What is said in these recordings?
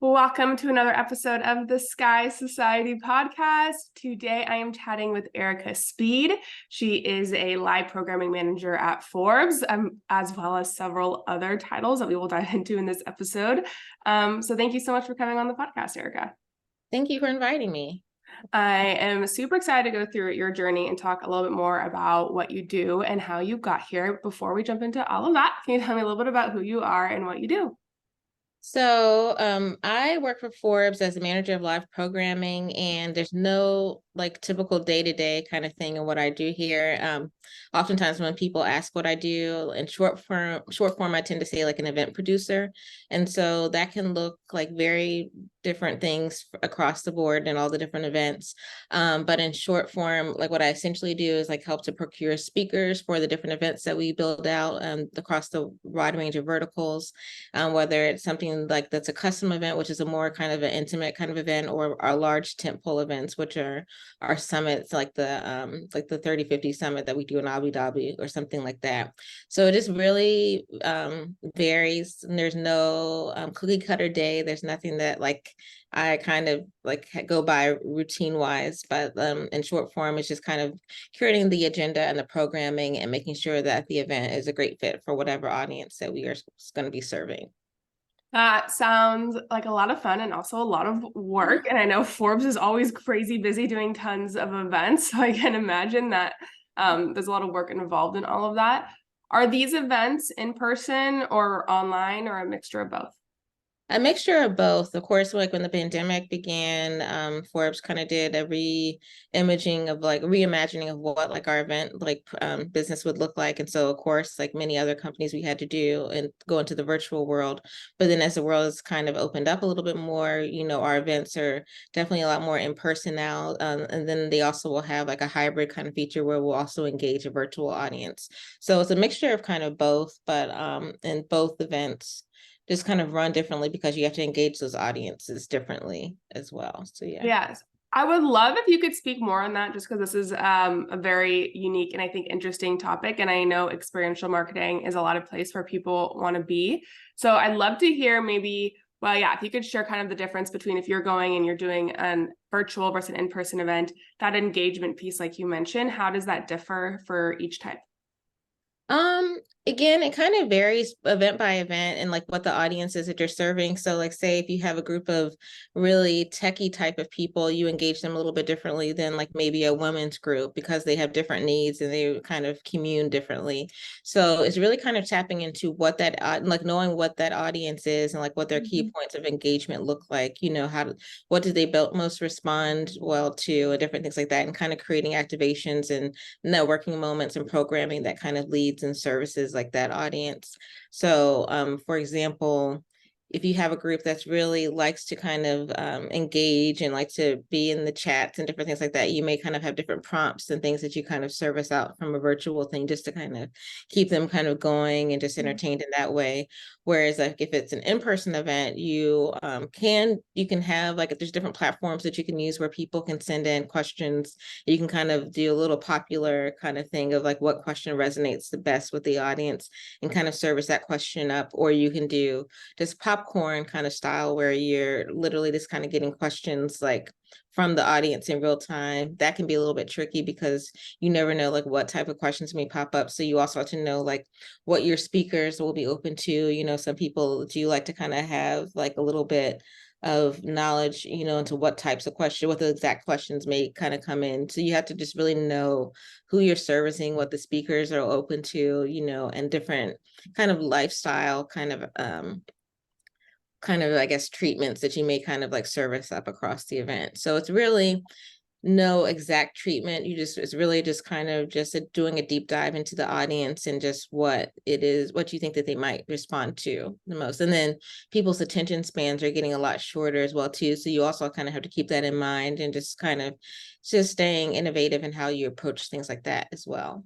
Welcome to another episode of the Sky Society podcast. Today I am chatting with Erika Speed. She is a live programming manager at Forbes, as well as several other titles that we will dive into in this episode. So thank you so much for coming on the podcast, Erika. Thank you for inviting me. I am super excited to go through your journey and talk a little bit more about what you do and how you got here. Before we jump into all of that, can you tell me a little bit about who you are and what you do? So I work for Forbes as a manager of live programming, and there's no like typical day-to-day kind of thing in what I do here. Oftentimes when people ask what I do in short form, I tend to say like an event producer. And so that can look like very different things across the board and all the different events. But in short form, like what I essentially do is like help to procure speakers for the different events that we build out across the wide range of verticals, whether it's something like that's a custom event, which is a more kind of an intimate kind of event, or our large tentpole events, which are our summits, like the 3050 summit that we do in Abu Dhabi or something like that. So it just really varies. And there's no cookie cutter day. There's nothing that like I kind of like go by routine wise, but in short form, it's just kind of curating the agenda and the programming and making sure that the event is a great fit for whatever audience that we are going to be serving. That sounds like a lot of fun and also a lot of work. And I know Forbes is always crazy busy doing tons of events. So I can imagine that there's a lot of work involved in all of that. Are these events in person or online or a mixture of both? A mixture of both. Of course, like when the pandemic began, Forbes kind of did a reimagining of what like our event business would look like. And so of course, like many other companies, we had to do and go into the virtual world. But then as the world has kind of opened up a little bit more, our events are definitely a lot more in person now. And then they also will have like a hybrid kind of feature where we'll also engage a virtual audience. So it's a mixture of kind of both, but in both events just kind of run differently because you have to engage those audiences differently as well. So yeah. Yes. I would love if you could speak more on that just because this is a very unique and I think interesting topic. And I know experiential marketing is a lot of place where people want to be. So I'd love to hear if you could share kind of the difference between if you're going and you're doing a virtual versus an in-person event, that engagement piece, like you mentioned, how does that differ for each type? Again, it kind of varies event by event and like what the audience is that you're serving. So like say if you have a group of really techie type of people, you engage them a little bit differently than like maybe a women's group because they have different needs and they kind of commune differently. So it's really kind of tapping into what that like knowing what that audience is and like what their key points of engagement look like, what do they most respond well to and different things like that, and kind of creating activations and networking moments and programming that kind of leads and services like that audience. So for example, if you have a group that's really likes to kind of engage and like to be in the chats and different things like that, you may kind of have different prompts and things that you kind of service out from a virtual thing just to kind of keep them kind of going and just entertained in that way. Whereas like if it's an in-person event, you can have like there's different platforms that you can use where people can send in questions. You can kind of do a little popular kind of thing of like what question resonates the best with the audience and kind of service that question up. Or you can do just popcorn kind of style where you're literally just kind of getting questions like from the audience in real time. That can be a little bit tricky because you never know like what type of questions may pop up. So you also have to know like what your speakers will be open to. Some people do like to kind of have like a little bit of knowledge, into what types of questions, what the exact questions may kind of come in. So you have to just really know who you're servicing, what the speakers are open to, and different kind of lifestyle I guess treatments that you may kind of like service up across the event. So it's really no exact treatment. It's really just kind of just doing a deep dive into the audience and just what it is, what you think that they might respond to the most. And then people's attention spans are getting a lot shorter as well too. So you also kind of have to keep that in mind and just kind of just staying innovative in how you approach things like that as well.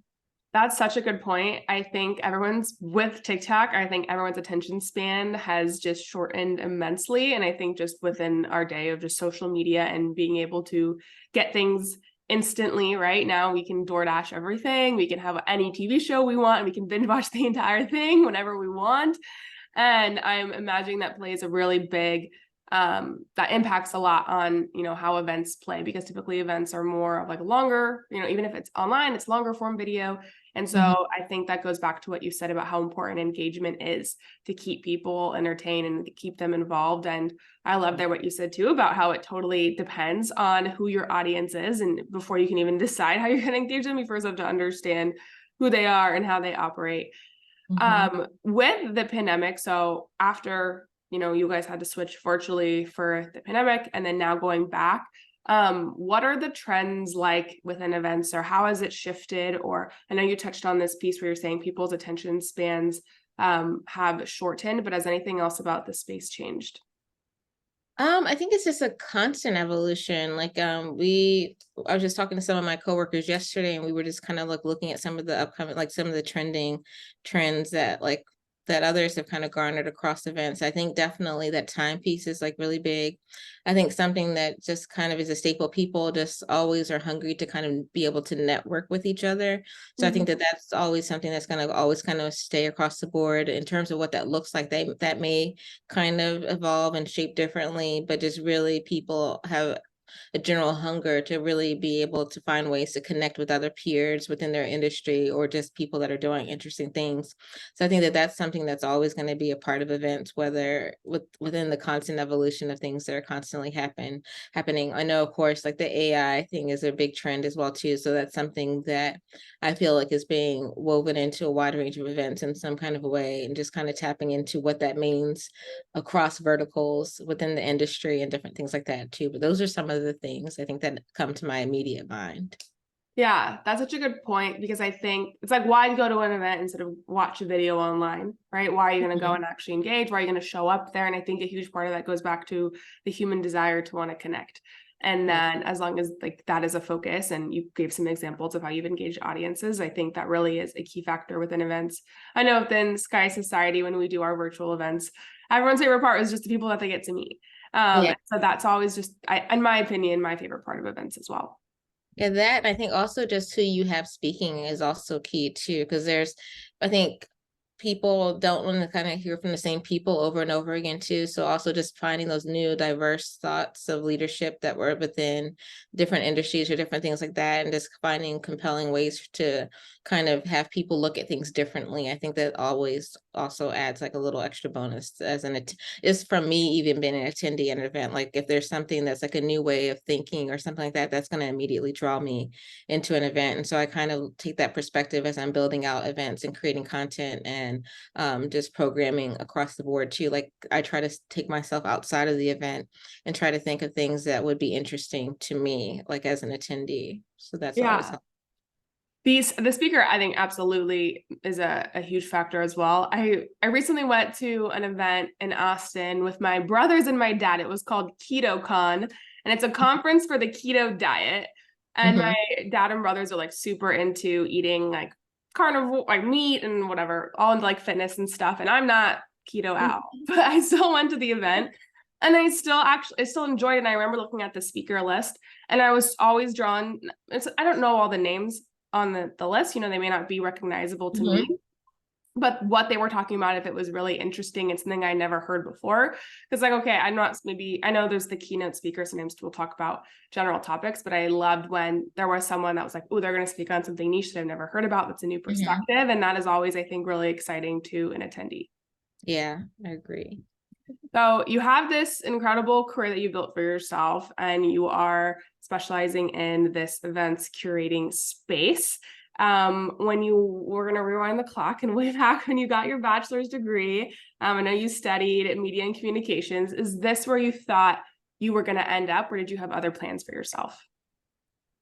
That's such a good point. I think with TikTok, I think everyone's attention span has just shortened immensely. And I think just within our day of just social media and being able to get things instantly, right now, we can DoorDash everything. We can have any TV show we want, and we can binge watch the entire thing whenever we want. And I'm imagining that plays a really big that impacts a lot on, you know, how events play, because typically events are more of like longer, you know, even if it's online, it's longer form video. And so Mhm. I think that goes back to what you said about how important engagement is to keep people entertained and to keep them involved. And I love that what you said too about how it totally depends on who your audience is. And before you can even decide how you're going to engage them, you first have to understand who they are and how they operate. Mhm. With the pandemic, so after, you know, you guys had to switch virtually for the pandemic and then now going back, what are the trends like within events, or how has it shifted? Or I know you touched on this piece where you're saying people's attention spans have shortened, but has anything else about the space changed? I think it's just a constant evolution. I was just talking to some of my coworkers yesterday, and we were just kind of like looking at some of the upcoming, like some of the trending trends that others have kind of garnered across events. I think definitely that timepiece is like really big. I think something that just kind of is a staple. People just always are hungry to kind of be able to network with each other. So I think Mhm. that that's always something that's going to always kind of stay across the board in terms of what that looks like. That may kind of evolve and shape differently, but just really people have a general hunger to really be able to find ways to connect with other peers within their industry or just people that are doing interesting things. So I think that that's something that's always going to be a part of events, whether within the constant evolution of things that are constantly happening. I know, of course, like the AI thing is a big trend as well too. So that's something that I feel like is being woven into a wide range of events in some kind of a way, and just kind of tapping into what that means across verticals within the industry and different things like that too. But those are some of the things I think that come to my immediate mind. Yeah, that's such a good point, because I think it's like, why go to an event instead of watch a video online, right? Why are you going to go Mhm. and actually engage? Why are you going to show up there? And I think a huge part of that goes back to the human desire to want to connect. And Yeah. then as long as like that is a focus, and you gave some examples of how you've engaged audiences, I think that really is a key factor within events. I know within Sky Society, when we do our virtual events, everyone's favorite part is just the people that they get to meet. Yeah. So that's always just, in my opinion, my favorite part of events as well. Yeah, that I think also just who you have speaking is also key too, because I think people don't want to kind of hear from the same people over and over again too. So also just finding those new diverse thoughts of leadership that were within different industries or different things like that, and just finding compelling ways to kind of have people look at things differently. I think that always also adds like a little extra bonus is from me even being an attendee at an event. Like if there's something that's like a new way of thinking or something like that, that's going to immediately draw me into an event. And so I kind of take that perspective as I'm building out events and creating content and just programming across the board too. Like I try to take myself outside of the event and try to think of things that would be interesting to me, like as an attendee. So that's always Yeah. helpful. The speaker, I think, absolutely is a huge factor as well. I recently went to an event in Austin with my brothers and my dad. It was called KetoCon, and it's a conference for the keto diet. And my Mm-hmm. dad and brothers are like super into eating like carnivore, like meat and whatever, all into like fitness and stuff. And I'm not keto at all, but I still went to the event, and I still enjoyed it. And I remember looking at the speaker list, and I was always drawn. I don't know all the names on the list, you know, they may not be recognizable to me, Mm-hmm. but what they were talking about, if it was really interesting, it's something I never heard before. Because like, okay, I'm not, maybe I know there's the keynote speaker, sometimes we'll talk about general topics, but I loved when there was someone that was like, oh, they're going to speak on something niche that I've never heard about, that's a new Mm-hmm. perspective. And that is always, I think, really exciting to an attendee. Yeah, I agree. So you have this incredible career that you built for yourself, and you are specializing in this events curating space. When you were going to rewind the clock and way back when you got your bachelor's degree, I know you studied media and communications. Is this where you thought you were going to end up, or did you have other plans for yourself?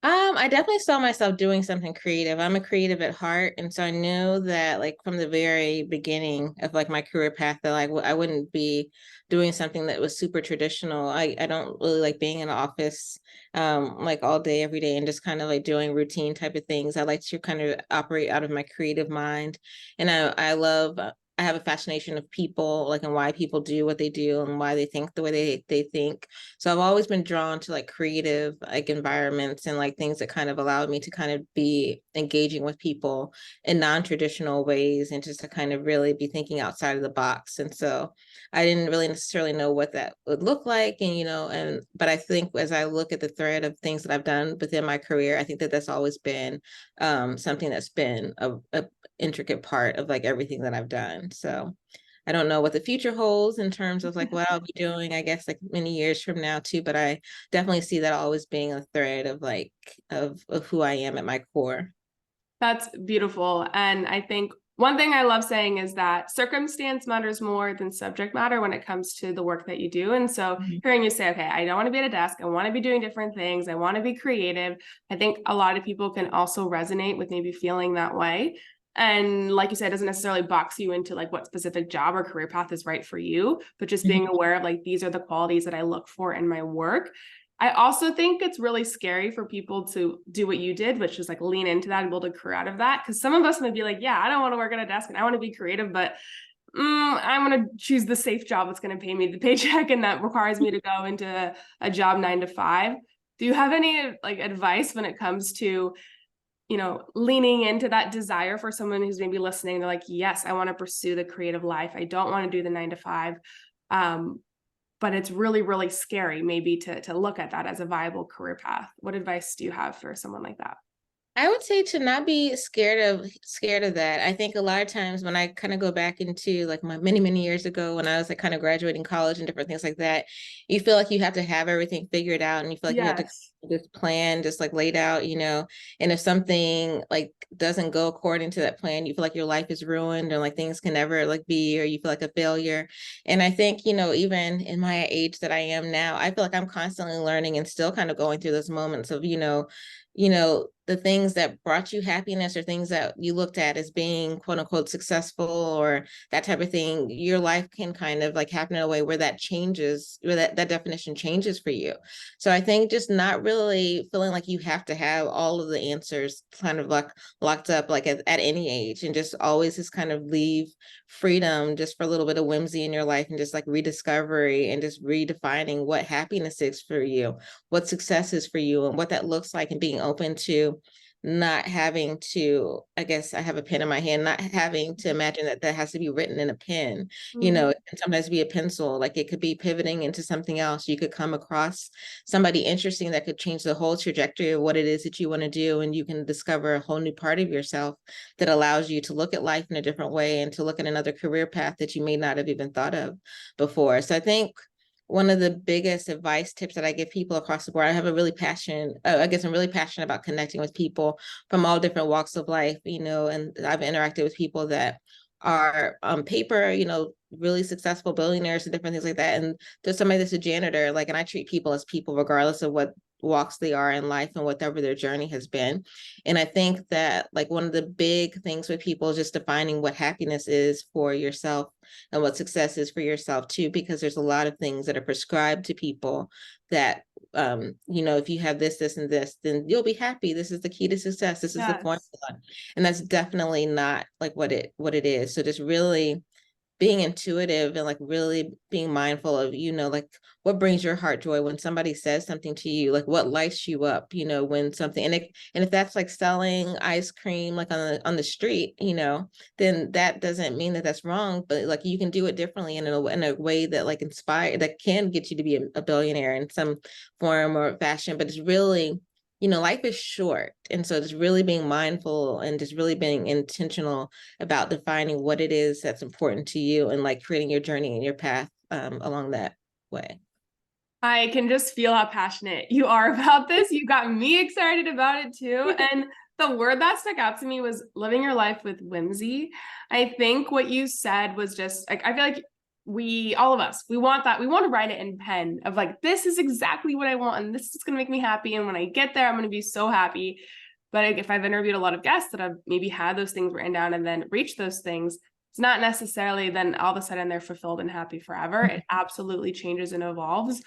I definitely saw myself doing something creative. I'm a creative at heart, and so I knew that like from the very beginning of like my career path that like I wouldn't be doing something that was super traditional. I don't really like being in an office like all day every day and just kind of like doing routine type of things. I like to kind of operate out of my creative mind, and I love I have a fascination of people, like, and why people do what they do and why they think the way they think. So I've always been drawn to like creative like environments and like things that kind of allowed me to kind of be engaging with people in non-traditional ways and just to kind of really be thinking outside of the box. And so I didn't really necessarily know what that would look like. And, but I think as I look at the thread of things that I've done within my career, I think that that's always been something that's been a intricate part of like everything that I've done. So I don't know what the future holds in terms of like what I'll be doing, I guess like many years from now too, but I definitely see that always being a thread of like of who I am at my core. That's beautiful. And I think one thing I love saying is that circumstance matters more than subject matter when it comes to the work that you do. And so Mhm. hearing you say, okay, I don't want to be at a desk. I want to be doing different things. I want to be creative. I think a lot of people can also resonate with maybe feeling that way. And like you said, it doesn't necessarily box you into like what specific job or career path is right for you, but just being aware of like, these are the qualities that I look for in my work. I also think it's really scary for people to do what you did, which is like lean into that and build a career out of that. Because some of us might be like, yeah, I don't want to work at a desk and I want to be creative, but I'm going to choose the safe job that's going to pay me the paycheck and that requires me to go into a job 9 to 5. Do you have any like advice when it comes to, leaning into that desire for someone who's maybe listening? They're like, yes, I want to pursue the creative life. I don't want to do the 9 to 5. But it's really, really scary maybe to look at that as a viable career path. What advice do you have for someone like that? I would say to not be scared of that. I think a lot of times when I kind of go back into like my many years ago when I was like kind of graduating college and different things like that, you feel like you have to have everything figured out and you feel like you have to Yes. this plan just like laid out, and if something like doesn't go according to that plan, you feel like your life is ruined or like things can never like be, or you feel like a failure. And I think, even in my age that I am now, I feel like I'm constantly learning and still kind of going through those moments of, the things that brought you happiness or things that you looked at as being quote unquote successful or that type of thing, your life can kind of like happen in a way where that changes, where that definition changes for you. So I think just not really feeling like you have to have all of the answers kind of like locked up like at any age, and just always just kind of leave freedom just for a little bit of whimsy in your life and just like rediscovery and just redefining what happiness is for you, what success is for you, and what that looks like, and being open to not having to, I guess I have a pen in my hand, not having to imagine that that has to be written in a pen. Mhm. It can sometimes be a pencil, like it could be pivoting into something else. You could come across somebody interesting that could change the whole trajectory of what it is that you want to do. And you can discover a whole new part of yourself that allows you to look at life in a different way and to look at another career path that you may not have even thought of before. So I think one of the biggest advice tips that I give people across the board, I have a really passion, I guess I'm really passionate about connecting with people from all different walks of life, and I've interacted with people that are on paper, really successful billionaires and different things like that. And there's somebody that's a janitor, like, and I treat people as people regardless of what walks they are in life and whatever their journey has been. And I think that like one of the big things with people is just defining what happiness is for yourself and what success is for yourself too, because there's a lot of things that are prescribed to people that if you have this and this, then you'll be happy. This is the key to success. This is the formula. Yes. And that's definitely not like what it is. So just really being intuitive and like really being mindful of, like what brings your heart joy when somebody says something to you, like what lights you up, when something, and if that's like selling ice cream like on the street, then that doesn't mean that that's wrong, but like you can do it differently and in a way that like inspire, that can get you to be a billionaire in some form or fashion. But it's really, life is short. And so just really being mindful and just really being intentional about defining what it is that's important to you and like creating your journey and your path along that way. I can just feel how passionate you are about this. You got me excited about it too. And the word that stuck out to me was living your life with whimsy. I think what you said was just like, I feel like all of us, we want that. We want to write it in pen of like, this is exactly what I want. And this is going to make me happy. And when I get there, I'm going to be so happy. But if I've interviewed a lot of guests that have maybe had those things written down and then reached those things, it's not necessarily then all of a sudden they're fulfilled and happy forever. It absolutely changes and evolves.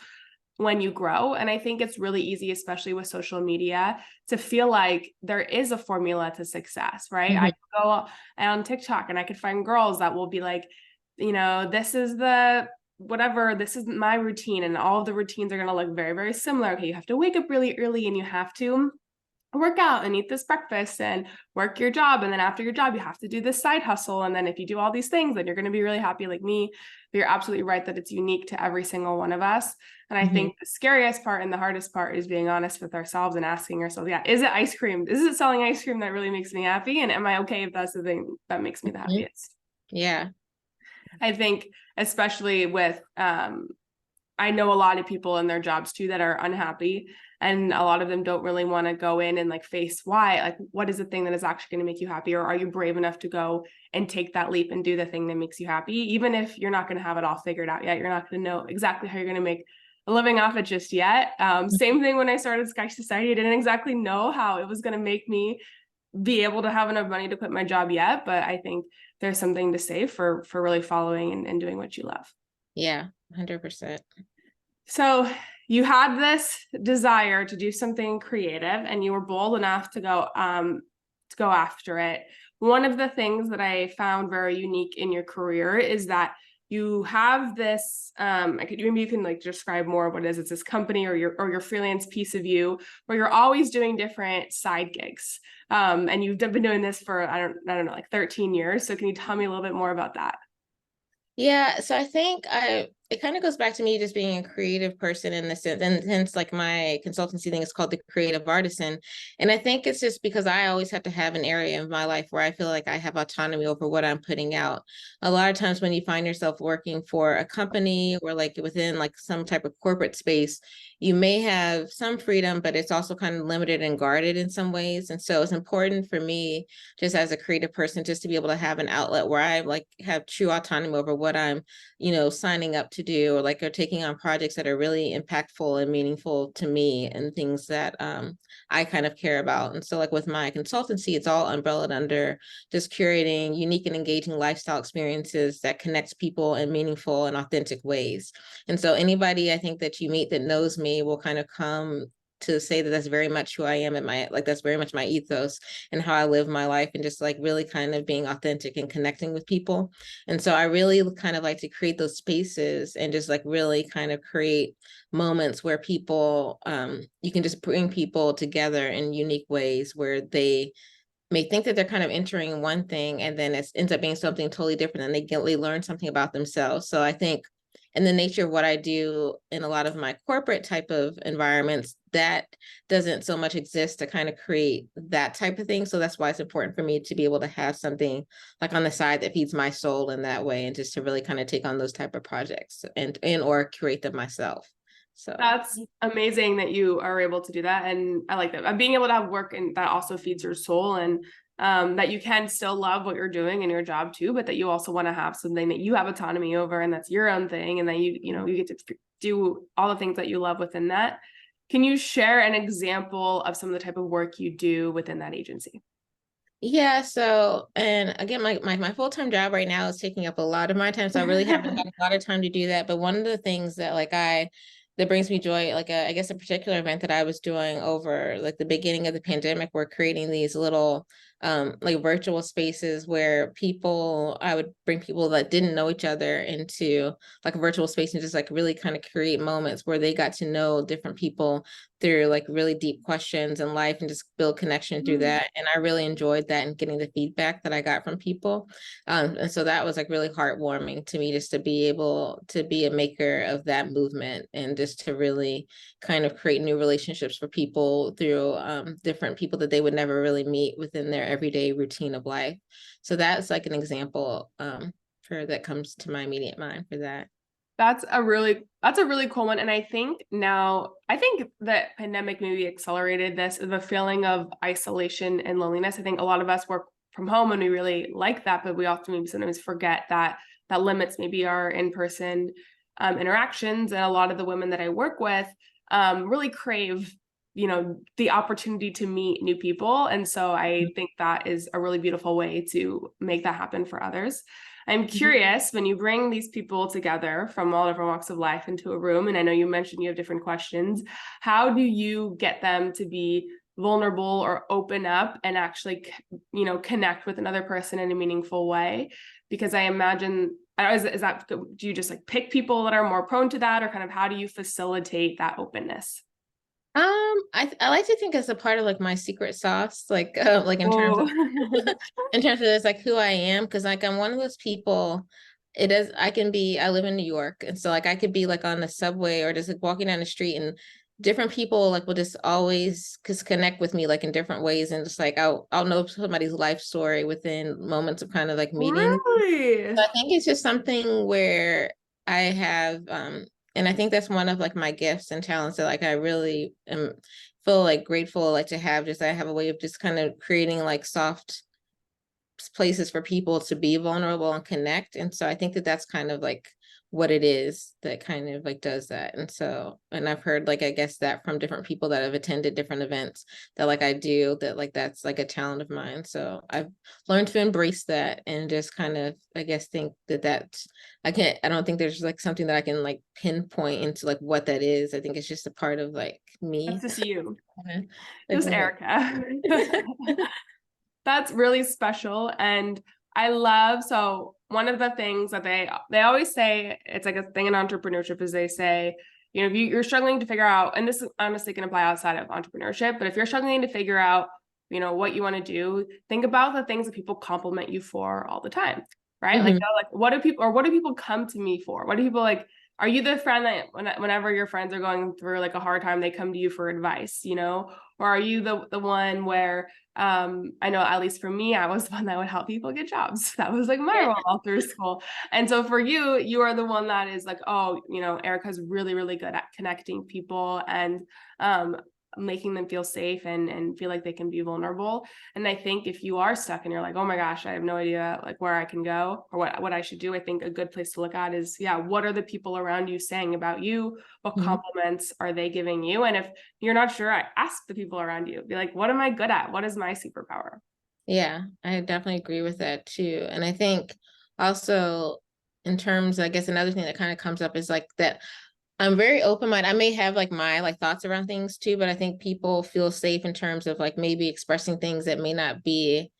when you grow. And I think it's really easy, especially with social media, to feel like there is a formula to success, right? I go on TikTok and I could find girls that will be like, this is the whatever, this is my routine, and all of the routines are going to look very, very similar. Okay, you have to wake up really early and you have to work out and eat this breakfast and work your job. And then after your job, you have to do this side hustle. And then if you do all these things, then you're going to be really happy like me. But you're absolutely right that it's unique to every single one of us. And I think the scariest part and the hardest part is being honest with ourselves and asking ourselves, yeah, is it ice cream? Is it selling ice cream that really makes me happy? And am I okay if that's the thing that makes me the happiest? Yeah. I think especially with I know a lot of people in their jobs too that are unhappy, and a lot of them don't really want to go in and like face why, like what is the thing that is actually going to make you happy, or are you brave enough to go and take that leap and do the thing that makes you happy, even if you're not going to have it all figured out yet. You're not going to know exactly how you're going to make a living off it just yet. Same thing when I started Sketch Society. I didn't exactly know how it was going to make me be able to have enough money to quit my job yet, but I think there's something to say for really following and doing what you love. Yeah, 100%. So you had this desire to do something creative, and you were bold enough to go after it. One of the things that I found very unique in your career is that you have this maybe you can like describe more what it is. It's this company or your freelance piece of you where you're always doing different side gigs. And you've been doing this for I don't know, like 13 years. So can you tell me a little bit more about that? Yeah, so I think it kind of goes back to me just being a creative person in the sense, and hence like my consultancy thing is called the creative artisan. And I think it's just because I always have to have an area of my life where I feel like I have autonomy over what I'm putting out. A lot of times when you find yourself working for a company or like within like some type of corporate space, you may have some freedom, but it's also kind of limited and guarded in some ways. And so it's important for me just as a creative person, just to be able to have an outlet where I like have true autonomy over what I'm, signing up to do, or like, or taking on projects that are really impactful and meaningful to me and things that I kind of care about. And so like with my consultancy, it's all umbrellaed under just curating unique and engaging lifestyle experiences that connects people in meaningful and authentic ways. And so anybody I think that you meet that knows me will kind of come to say that that's very much who I am at my, like, that's very much my ethos and how I live my life, and just like really kind of being authentic and connecting with people. And so I really kind of like to create those spaces and just like really kind of create moments where people, you can just bring people together in unique ways where they may think that they're kind of entering one thing and then it ends up being something totally different, and they learn something about themselves. So I think in the nature of what I do in a lot of my corporate type of environments, that doesn't so much exist to kind of create that type of thing. So that's why it's important for me to be able to have something like on the side that feeds my soul in that way, and just to really kind of take on those type of projects and or create them myself. So That's amazing that you are able to do that. And I like that. Being able to have work and that also feeds your soul, and that you can still love what you're doing in your job too, but that you also want to have something that you have autonomy over and that's your own thing. And that you get to do all the things that you love within that. Can you share an example of some of the type of work you do within that agency? yeah, so and again, my full-time job right now is taking up a lot of my time. So I really haven't got a lot of time to do that. But one of the things that that brings me joy, like I guess a particular event that I was doing over like the beginning of the pandemic, we're creating these little like virtual spaces where I would bring people that didn't know each other into like a virtual space and just like really kind of create moments where they got to know different people through like really deep questions in life and just build connection through that. And I really enjoyed that and getting the feedback that I got from people. And so that was like really heartwarming to me, just to be able to be a maker of that movement and just to really kind of create new relationships for people through different people that they would never really meet within their everyday routine of life. So that's like an example for that comes to my immediate mind for that. That's a really cool one. And I think that pandemic maybe accelerated this, the feeling of isolation and loneliness. I think a lot of us work from home and we really like that, but we often maybe sometimes forget that limits maybe our in-person interactions. And a lot of the women that I work with really crave the opportunity to meet new people. And so I think that is a really beautiful way to make that happen for others. I'm curious, when you bring these people together from all different walks of life into a room, and I know you mentioned you have different questions, how do you get them to be vulnerable or open up and actually, connect with another person in a meaningful way? Because I imagine, is that, do you just like pick people that are more prone to that, or kind of how do you facilitate that openness? I like to think as a part of like my secret sauce, like in terms Oh, of in terms of this, like who I am, because like I'm one of those people. It is I live in New York, and so like I could be like on the subway or just like walking down the street, and different people like will just always just connect with me like in different ways, and just like I'll know somebody's life story within moments of kind of like meeting. So really? I think it's just something where I have and I think that's one of like my gifts and talents that like I really am feel like grateful like to have, just I have a way of just kind of creating like soft places for people to be vulnerable and connect. And so I think that that's kind of like what it is that kind of like does that. And so, and I've heard like, I guess that from different people that have attended different events that like I do that, like that's like a talent of mine. So I've learned to embrace that and just kind of, I guess, think that that's, I don't think there's like something that I can like pinpoint into like what that is. I think it's just a part of like That's me. just you, Like, just Erika. That's really special. And I love, so one of the things that they always say, it's like a thing in entrepreneurship, is they say, if you're struggling to figure out, and this honestly can apply outside of entrepreneurship, but if you're struggling to figure out, what you want to do, think about the things that people compliment you for all the time, right? Like, mhm. like, what do people come to me for? What do people like? Are you the friend that whenever your friends are going through like a hard time, they come to you for advice, or are you the one where, I know at least for me, I was the one that would help people get jobs. That was like my role all through school. And so for you, you are the one that is like, oh, Erika's really, really good at connecting people and making them feel safe and feel like they can be vulnerable. And I think if you are stuck and you're like, oh my gosh, I have no idea like where I can go or what I should do, I think a good place to look at is, yeah, what are the people around you saying about you? What Mhm. compliments are they giving you? And if you're not sure, ask the people around you. Be like, what am I good at? What is my superpower? Yeah, I definitely agree with that too. And I think also in terms, I guess another thing that kind of comes up is like that I'm very open-minded. I may have like my like thoughts around things too, but I think people feel safe in terms of like maybe expressing things that may not be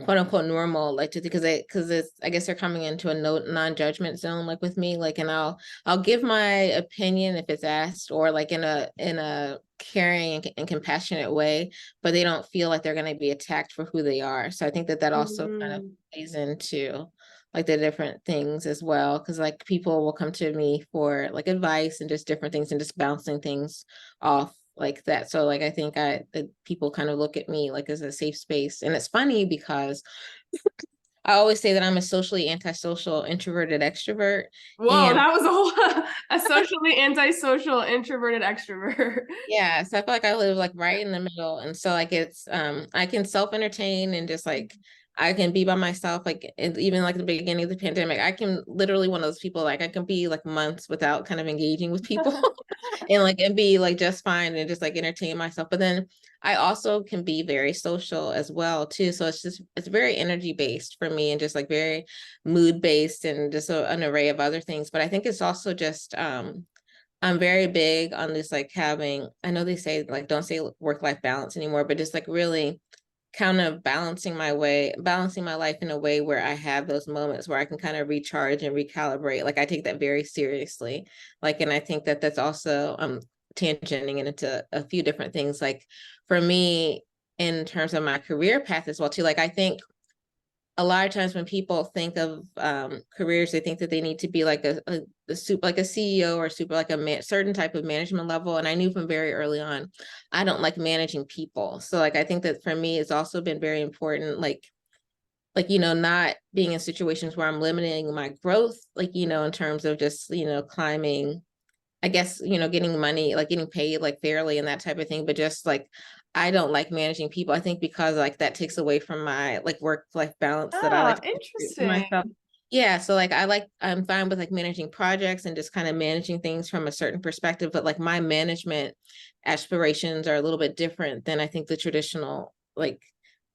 quote unquote normal, like to because it's I guess they're coming into a no non-judgment zone like with me, like, and I'll give my opinion if it's asked, or like in a caring and compassionate way, but they don't feel like they're going to be attacked for who they are. So I think that that also kind of Mm. plays into like the different things as well, because like people will come to me for like advice and just different things and just bouncing things off like that. So like I think that people kind of look at me like as a safe space. And it's funny because I always say that I'm a socially antisocial introverted extrovert. Whoa, And that was a whole a socially antisocial introverted extrovert. yeah, so I feel like I live like right in the middle. And so like it's I can self-entertain and just like I can be by myself, like even like the beginning of the pandemic, I can literally one of those people like I can be like months without kind of engaging with people and like and be like just fine and just like entertain myself. But then I also can be very social as well too. So it's very energy based for me and just like very mood based and just an array of other things. But I think it's also just I'm very big on this, like having, I know they say like don't say work-life balance anymore, but just like really kind of balancing my life in a way where I have those moments where I can kind of recharge and recalibrate. Like I take that very seriously. Like, and I think that that's also tangenting into a few different things. Like for me, in terms of my career path as well, too, like I think a lot of times when people think of careers, they think that they need to be like a super like a CEO or super like certain type of management level. And I knew from very early on, I don't like managing people. So like I think that for me, it's also been very important, like not being in situations where I'm limiting my growth, like in terms of just climbing, I guess, getting money, like getting paid like fairly and that type of thing. But just like, I don't like managing people. I think because like that takes away from my like work-life balance that I like Ah, to create for interesting. myself. Yeah. So like, I'm fine with like managing projects and just kind of managing things from a certain perspective. But like my management aspirations are a little bit different than I think the traditional like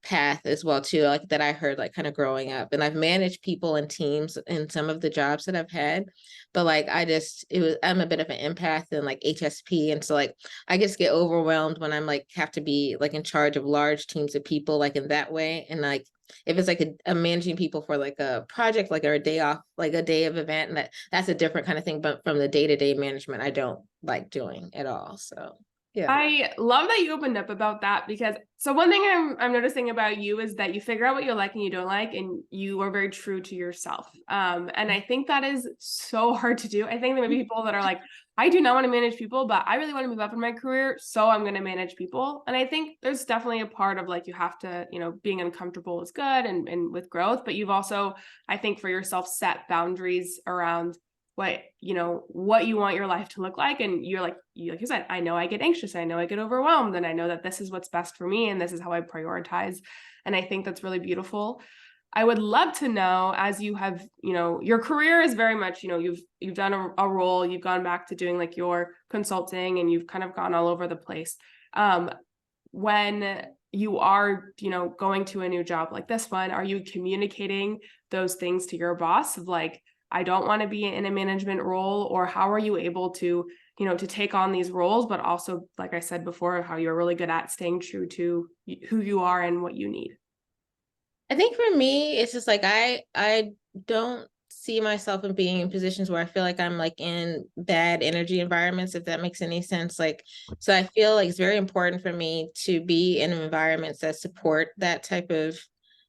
path as well too, like that I heard like kind of growing up. And I've managed people and teams in some of the jobs that I've had, but like I'm a bit of an empath and like HSP, and so like I just get overwhelmed when I'm like have to be like in charge of large teams of people like in that way. And like if it's like a managing people for like a project like or a day off, like a day of event, and that's a different kind of thing, but from the day-to-day management I don't like doing at all. So yeah. I love that you opened up about that, because so one thing I'm noticing about you is that you figure out what you like and you don't like, and you are very true to yourself. And I think that is so hard to do. I think there may be people that are like, I do not want to manage people, but I really want to move up in my career, so I'm going to manage people. And I think there's definitely a part of like you have to, being uncomfortable is good and with growth, but you've also, I think, for yourself set boundaries around what you want your life to look like. And like you said, I know I get anxious, I know I get overwhelmed, and I know that this is what's best for me and this is how I prioritize. And I think that's really beautiful. I would love to know, as you have, your career is very much, you've done a role, you've gone back to doing like your consulting, and you've kind of gone all over the place. When you are, going to a new job like this one, are you communicating those things to your boss of like, I don't want to be in a management role? Or how are you able to, to take on these roles, but also, like I said before, how you're really good at staying true to who you are and what you need? I think for me, it's just like I don't see myself in being in positions where I feel like I'm like in bad energy environments, if that makes any sense. Like, so I feel like it's very important for me to be in environments that support that type of,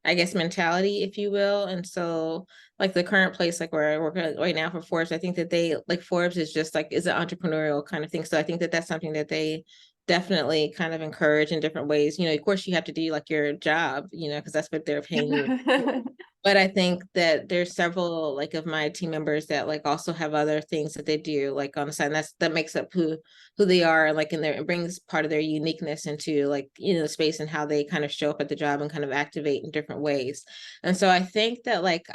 I guess, mentality, if you will. And so like the current place, like where I work right now for Forbes, I think that they like Forbes is just like is an entrepreneurial kind of thing. So I think that that's something that they definitely kind of encourage in different ways. Of course you have to do like your job, because that's what they're paying you. But I think that there's several like of my team members that like also have other things that they do like on the side. And that makes up who they are, like in their, it brings part of their uniqueness into like, space and how they kind of show up at the job and kind of activate in different ways. And so I think that like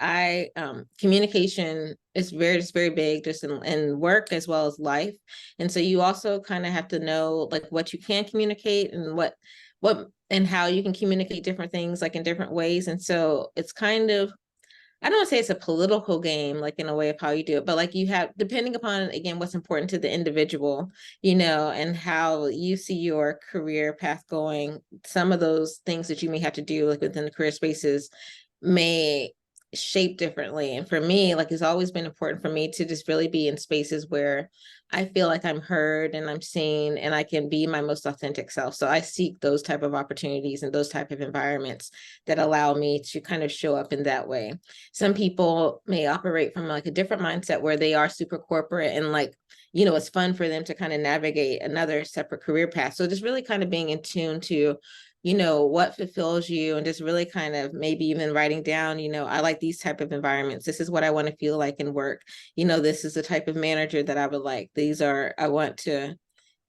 communication is very big just in work as well as life. And so you also kind of have to know like what you can communicate and what and how you can communicate different things like in different ways. And so it's kind of, I don't want to say it's a political game, like in a way of how you do it, but like you have, depending upon, again, what's important to the individual, and how you see your career path going, some of those things that you may have to do like within the career spaces may shape differently. And for me, like it's always been important for me to just really be in spaces where I feel like I'm heard and I'm seen and I can be my most authentic self. So I seek those type of opportunities and those type of environments that allow me to kind of show up in that way. Some people may operate from like a different mindset where they are super corporate and like, it's fun for them to kind of navigate another separate career path. So just really kind of being in tune to what fulfills you, and just really kind of maybe even writing down, I like these type of environments. This is what I want to feel like in work. This is the type of manager that I would like. I want to,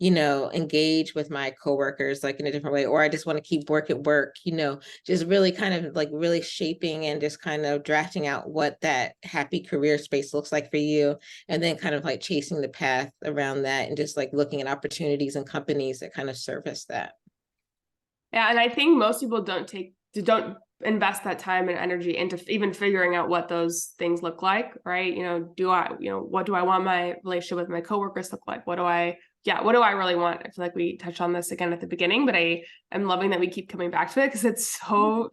engage with my coworkers like in a different way, or I just want to keep work at work, just really kind of like really shaping and just kind of drafting out what that happy career space looks like for you. And then kind of like chasing the path around that and just like looking at opportunities and companies that kind of service that. Yeah, and I think most people don't invest that time and energy into even figuring out what those things look like, right? What do I want my relationship with my coworkers look like? What do I really want? I feel like we touched on this again at the beginning, but I am loving that we keep coming back to it because it's so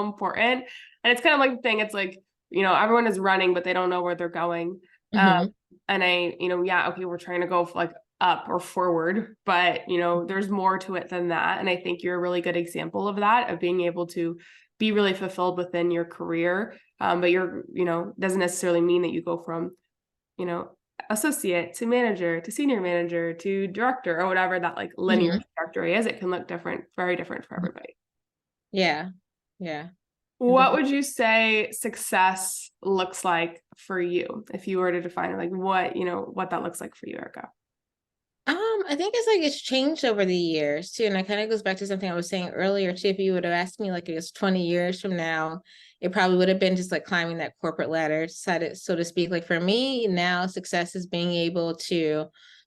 important. And it's kind of like the thing, it's like, everyone is running, but they don't know where they're going. Mm-hmm. And okay, we're trying to go for like up or forward, but there's more to it than that. And I think you're a really good example of that, of being able to be really fulfilled within your career. But doesn't necessarily mean that you go from, associate to manager to senior manager to director or whatever that like linear Mm-hmm. trajectory is. It can look different, very different for everybody. Yeah. Yeah. What would you say success looks like for you if you were to define it? Like what that looks like for you, Erika? I think it's like it's changed over the years too. And it kind of goes back to something I was saying earlier too. If you would have asked me like it was 20 years from now, it probably would have been just like climbing that corporate ladder, so to speak. Like for me now, success is being able to,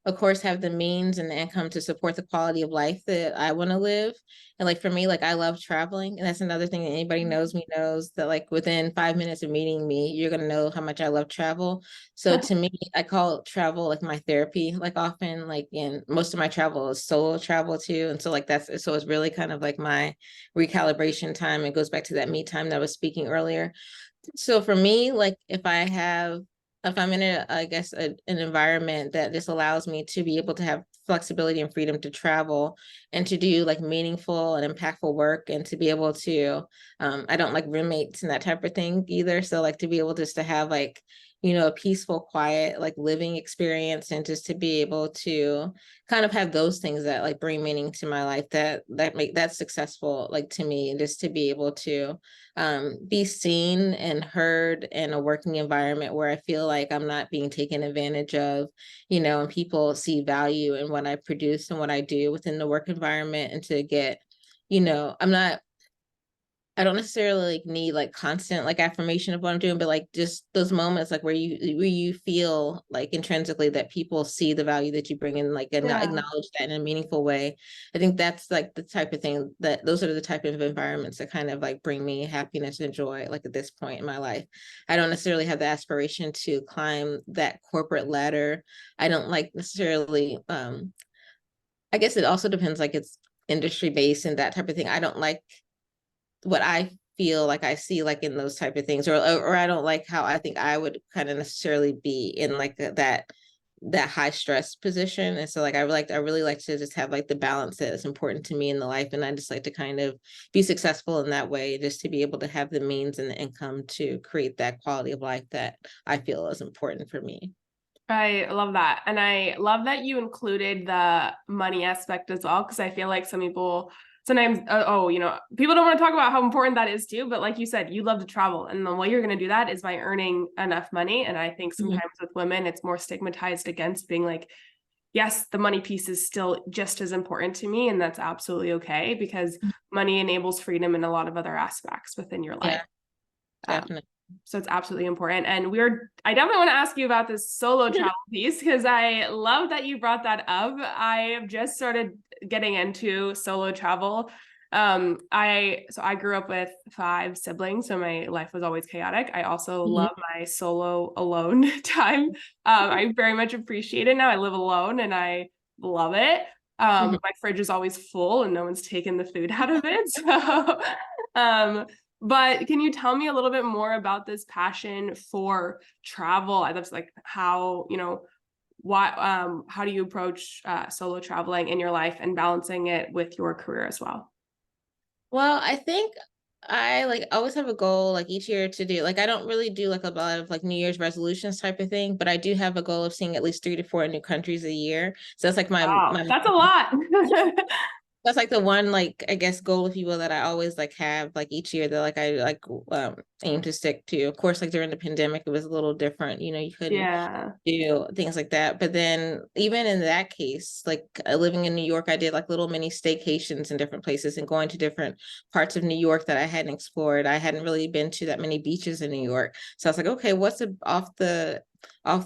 of course, have the means and the income to support the quality of life that I want to live. And like for me, like I love traveling. And that's another thing that anybody knows me knows that like within 5 minutes of meeting me, you're gonna know how much I love travel. So to me, I call travel like my therapy, like often, like in most of my travel is solo travel too. And so like that's so it's really kind of like my recalibration time. It goes back to that me time that I was speaking earlier. So for me, like if I'm in I guess an environment that just allows me to be able to have flexibility and freedom to travel and to do like meaningful and impactful work and to be able to, I don't like roommates and that type of thing either. So like to be able just to have like, a peaceful, quiet, like living experience and just to be able to kind of have those things that like bring meaning to my life that make that successful, like to me, and just to be able to be seen and heard in a working environment where I feel like I'm not being taken advantage of, and people see value in what I produce and what I do within the work environment and to get, I don't necessarily like need like constant like affirmation of what I'm doing, but like just those moments like where you feel like intrinsically that people see the value that you bring in, like Yeah. acknowledge that in a meaningful way. I think that's like the type of thing that those are the type of environments that kind of like bring me happiness and joy, like at this point in my life. I don't necessarily have the aspiration to climb that corporate ladder. I don't like necessarily I guess it also depends, like it's industry based and that type of thing. I don't like what I feel like I see like in those type of things, or I don't like how I think I would kind of necessarily be in like that high stress position. And so like I really like to just have like the balance that is important to me in the life. And I just like to kind of be successful in that way, just to be able to have the means and the income to create that quality of life that I feel is important for me. I love that. And I love that you included the money aspect as well, because I feel like some people sometimes, people don't want to talk about how important that is too. But like you said, you love to travel. And the way you're going to do that is by earning enough money. And I think Mhm. sometimes with women, it's more stigmatized against being like, yes, the money piece is still just as important to me. And that's absolutely okay because money enables freedom in a lot of other aspects within your life. Yeah, Um, definitely. so it's absolutely important. And I definitely want to ask you about this solo travel piece because I love that you brought that up. I have just started getting into solo travel. I grew up with 5 siblings, so my life was always chaotic. I also Mhm. love my solo alone time. I very much appreciate it now. I live alone and I love it. Mhm. My fridge is always full and no one's taken the food out of it. So um but can you tell me a little bit more about this passion for travel? I love like how, how do you approach solo traveling in your life and balancing it with your career as well? Well, I think I like always have a goal like each year to do, like I don't really do like a lot of like New Year's resolutions type of thing, but I do have a goal of seeing at least 3 to 4 new countries a year. So that's like Wow, my that's a lot. that's like the one like I guess goal, if you will, that I always like have like each year that like I like aim to stick to. Of course, like during the pandemic it was a little different, you couldn't Yeah. do things like that. But then even in that case, like living in New York, I did like little mini staycations in different places and going to different parts of New York that I hadn't explored. I hadn't really been to that many beaches in New York. So I was like, okay, what's off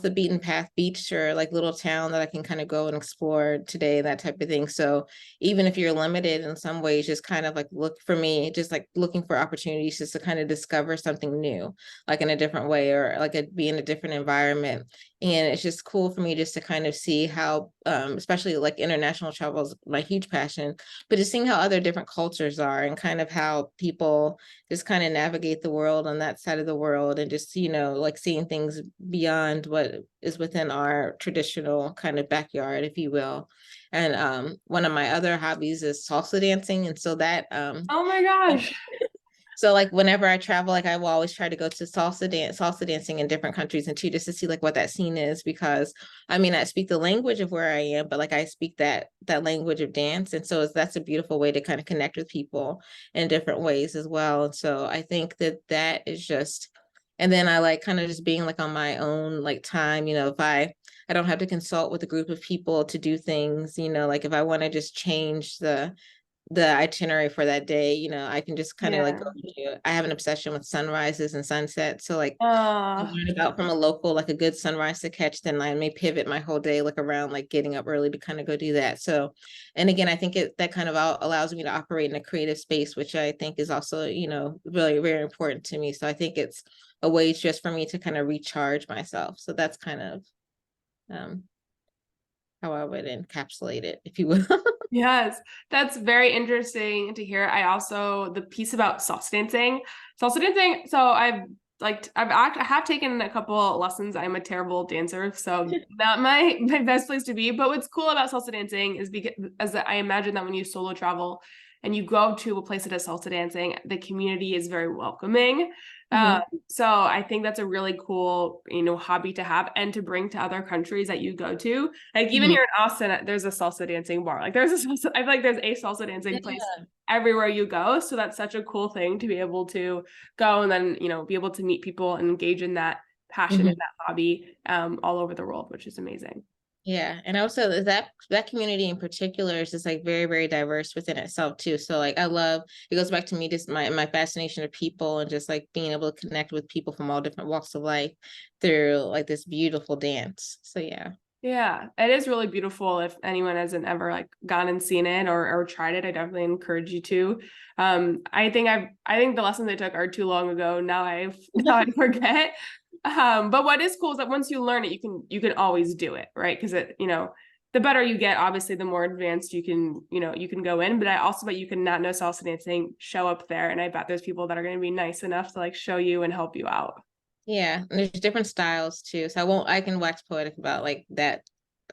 the beaten path beach or like little town that I can kind of go and explore today, that type of thing. So even if you're limited in some ways, just kind of like look for me, just like looking for opportunities just to kind of discover something new, like in a different way or like be in a different environment. And it's just cool for me just to kind of see how especially like international travel is my huge passion, but just seeing how other different cultures are and kind of how people just kind of navigate the world on that side of the world, and just like seeing things beyond what is within our traditional kind of backyard, if you will. And one of my other hobbies is salsa dancing, and so that Oh my gosh. so like whenever I travel, like I will always try to go to salsa dancing in different countries and too, just to see like what that scene is, because I mean I speak the language of where I am, but like I speak that language of dance. And so that's a beautiful way to kind of connect with people in different ways as well. And so I think that is just, and then I like kind of just being like on my own like time, if I don't have to consult with a group of people to do things, like if I want to just change the itinerary for that day, you know, I can just kind of like Yeah. go to, I have an obsession with sunrises and sunsets. So like I Uh, learn about from a local, like a good sunrise to catch, then I may pivot my whole day like around like getting up early to kind of go do that. So, and again, I think that kind of allows me to operate in a creative space, which I think is also, you know, really very important to me. So I think it's a way just for me to kind of recharge myself. So that's kind of um how I would encapsulate it, if you will. Yes, that's very interesting to hear. I also the piece about salsa dancing. Salsa dancing. So I have taken a couple lessons. I'm a terrible dancer, so not my best place to be. But what's cool about salsa dancing is because as I imagine that when you solo travel and you go to a place that has salsa dancing, the community is very welcoming. Um, Mhm. so I think that's a really cool, hobby to have and to bring to other countries that you go to. Like even Mhm. here in Austin, there's a salsa dancing bar. Like I feel like there's a salsa dancing place Yeah. everywhere you go. So that's such a cool thing to be able to go and then, be able to meet people and engage in that passion and Mhm. that hobby all over the world, which is amazing. Yeah, and also that community in particular is just like very, very diverse within itself too. So like I love it goes back to me just my fascination of people and just like being able to connect with people from all different walks of life through like this beautiful dance. So yeah. Yeah, it is really beautiful. If anyone hasn't ever like gone and seen it or tried it, I definitely encourage you to. I think the lessons I took are too long ago. Now I forget. But what is cool is that once you learn it, you can always do it, right? Because the better you get, obviously, the more advanced you can go in. But I also bet you can not know salsa dancing, show up there, and I bet there's people that are going to be nice enough to like show you and help you out. Yeah, and there's different styles too. So I can wax poetic about like that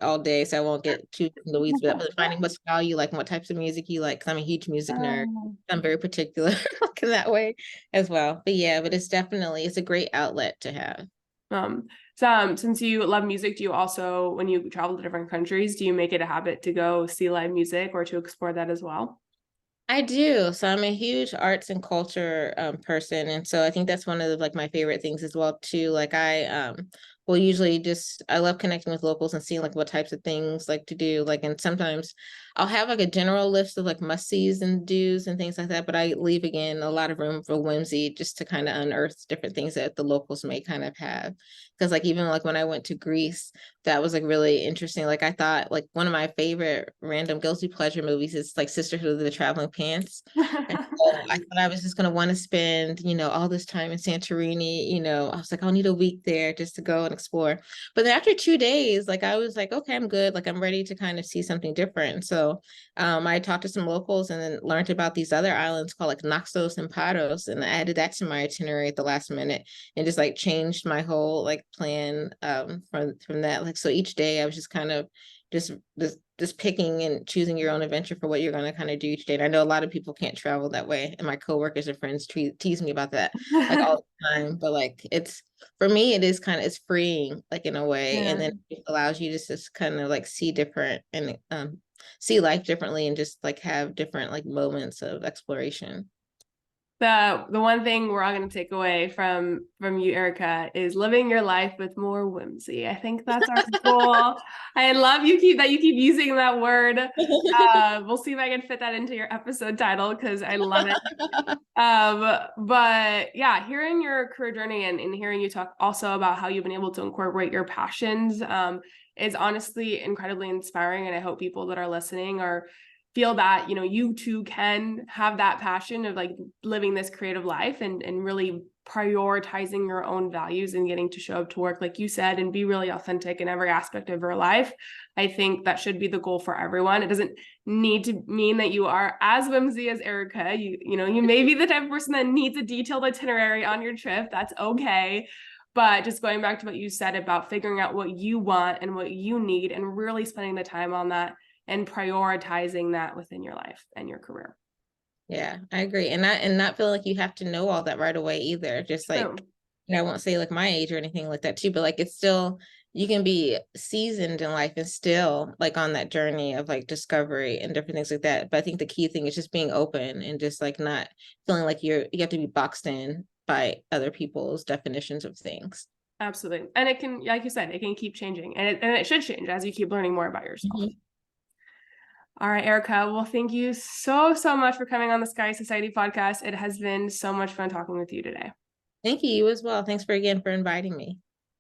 all day. So I won't get too in the weeds with that. But finding what style you like and what types of music you like. 'Cause I'm a huge music nerd. Um, I'm very particular like in that way as well. But yeah, but it's a great outlet to have. Um, since you love music, do you also, when you travel to different countries, do you make it a habit to go see live music or to explore that as well? I do. So I'm a huge arts and culture person. And so I think that's one of the, like my favorite things as well too. Like I will usually just I love connecting with locals and seeing like what types of things like to do. Like and sometimes I'll have like a general list of like must-sees and do's and things like that, but I leave again a lot of room for whimsy just to kind of unearth different things that the locals may kind of have. Because like even like when I went to Greece, that was like really interesting. Like I thought like one of my favorite random guilty pleasure movies is like Sisterhood of the Traveling Pants. And so I thought I was just gonna want to spend, you know, all this time in Santorini, you know. I was like, I'll need a week there just to go and explore. But then after 2 days, like I was like, okay, I'm good. Like I'm ready to kind of see something different. So I talked to some locals and then learned about these other islands called like Naxos and Paros. And I added that to my itinerary at the last minute and just like changed my whole like plan from that. Like so each day I was just kind of just picking and choosing your own adventure for what you're going to kind of do each day. And I know a lot of people can't travel that way, and my coworkers and friends tease me about that like all the time. But like it's for me, it is kind of it's freeing like in a way, and Yeah. then it allows you just kind of like see different and see life differently, and just like have different like moments of exploration. The one thing we're all going to take away from you, Erica, is living your life with more whimsy. I think that's our goal. I love you keep using that word. We'll see if I can fit that into your episode title because I love it. But yeah, hearing your career journey and hearing you talk also about how you've been able to incorporate your passions is honestly incredibly inspiring. And I hope people that are listening are feel that, you too can have that passion of like living this creative life and really prioritizing your own values and getting to show up to work, like you said, and be really authentic in every aspect of your life. I think that should be the goal for everyone. It doesn't need to mean that you are as whimsy as Erika. You may be the type of person that needs a detailed itinerary on your trip. That's okay. But just going back to what you said about figuring out what you want and what you need and really spending the time on that and prioritizing that within your life and your career. Yeah, I agree. And not feel like you have to know all that right away either. Just like, True. I won't say like my age or anything like that too, but like it's still you can be seasoned in life and still like on that journey of like discovery and different things like that. But I think the key thing is just being open and just like not feeling like you have to be boxed in by other people's definitions of things. Absolutely. And it can, like you said, it can keep changing and it should change as you keep learning more about yourself. Mhm. All right, Erica. Well, thank you so, so much for coming on the Sky Society podcast. It has been so much fun talking with you today. Thank you, you as well. Thanks for again for inviting me.